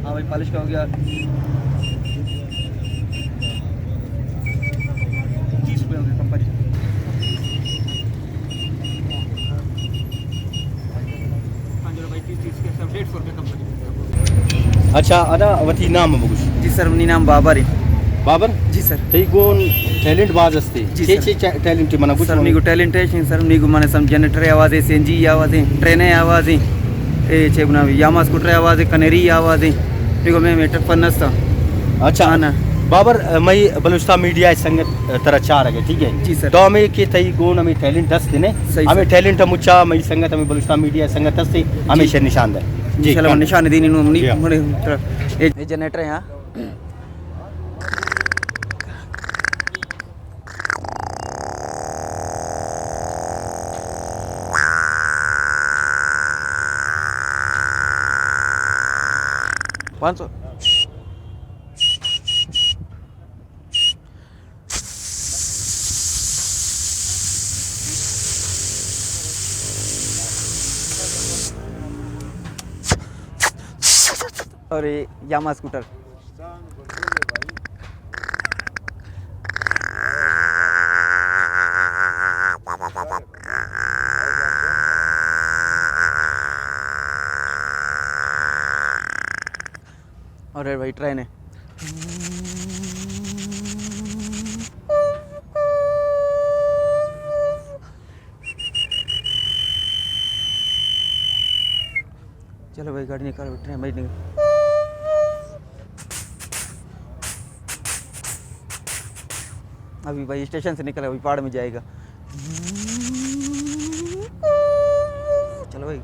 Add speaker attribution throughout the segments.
Speaker 1: हाँ भाई पॉलिश का हो गया 30 रुपये हो गया कंपनी। हाँ जी भाई 30 के सब 150 रुपये कंपनी।
Speaker 2: अच्छा अदा वती नाम बघूश
Speaker 1: जी सर मी नाम बाबर आहे।
Speaker 2: बाबर
Speaker 1: जी सर
Speaker 2: थई कोण टॅलेंट बाज असते
Speaker 1: जी
Speaker 2: चे
Speaker 1: सर।
Speaker 2: चे टॅलेंट मला कुछ
Speaker 1: सर नीకు టాలెంట్ है सर नीకు మన सम जनरेटर आवाज़ है सीएनजी आवाज़ है ट्रेन आवाज़ है ए चेबना यामा स्कूटर आवाज़ है कनेरी आवाज़ है नीకు मैं मीटर फन्नस था।
Speaker 2: अच्छा
Speaker 1: हाँ ना
Speaker 2: बाबर मैं बलुस्ता मीडिया संगत तरह चार है ठीक है
Speaker 1: जी सर।
Speaker 2: तो हमें के थई कोण हमें टॅलेंट असते ने
Speaker 1: सही
Speaker 2: हमें
Speaker 1: सर।
Speaker 2: टॅलेंट मुच्चा मैं संगत हमें बलुस्ता मीडिया संगत असते हमेशा निशान है जी
Speaker 1: चलो निशान दी नीनु नी
Speaker 2: जी हाँ।
Speaker 1: मोड़े ये जनरेटर है। हाँ पाँच सौ और ये यामा स्कूटर और ये भाई ट्रेन है। चलो भाई गाड़ी निकालो ट्रेन भाई निकाल। अभी भाई स्टेशन से निकला अभी पहाड़ में जाएगा। चलो भाई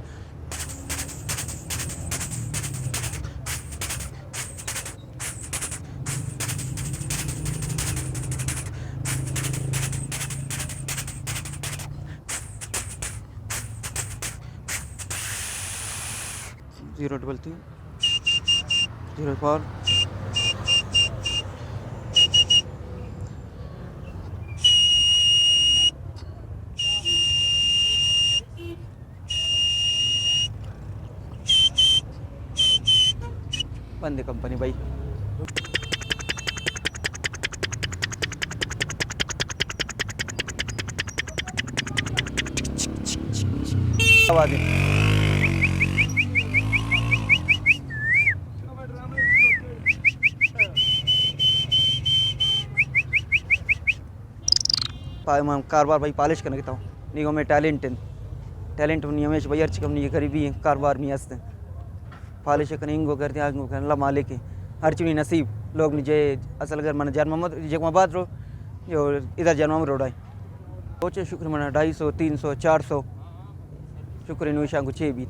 Speaker 1: जीरो डबल 3 04 बंद है कंपनी भाई। आवाज़ है कारबार भाई पॉलिश करने घेता नीगो में टॅलेंट नहीं हमेश भाई अर्च कम नहीं गरीबी कारबार नहीं हंसते पॉलिश करने इंगो करते आगो करने ला मालिक है हर चीज़ नसीब लोग निजे असल अगर मन जन्म जगमाबाद रो जो इधर जन्म रोड आए सोचे शुक्र मना 250 300 400 शुक्र इन विषय को 6 भी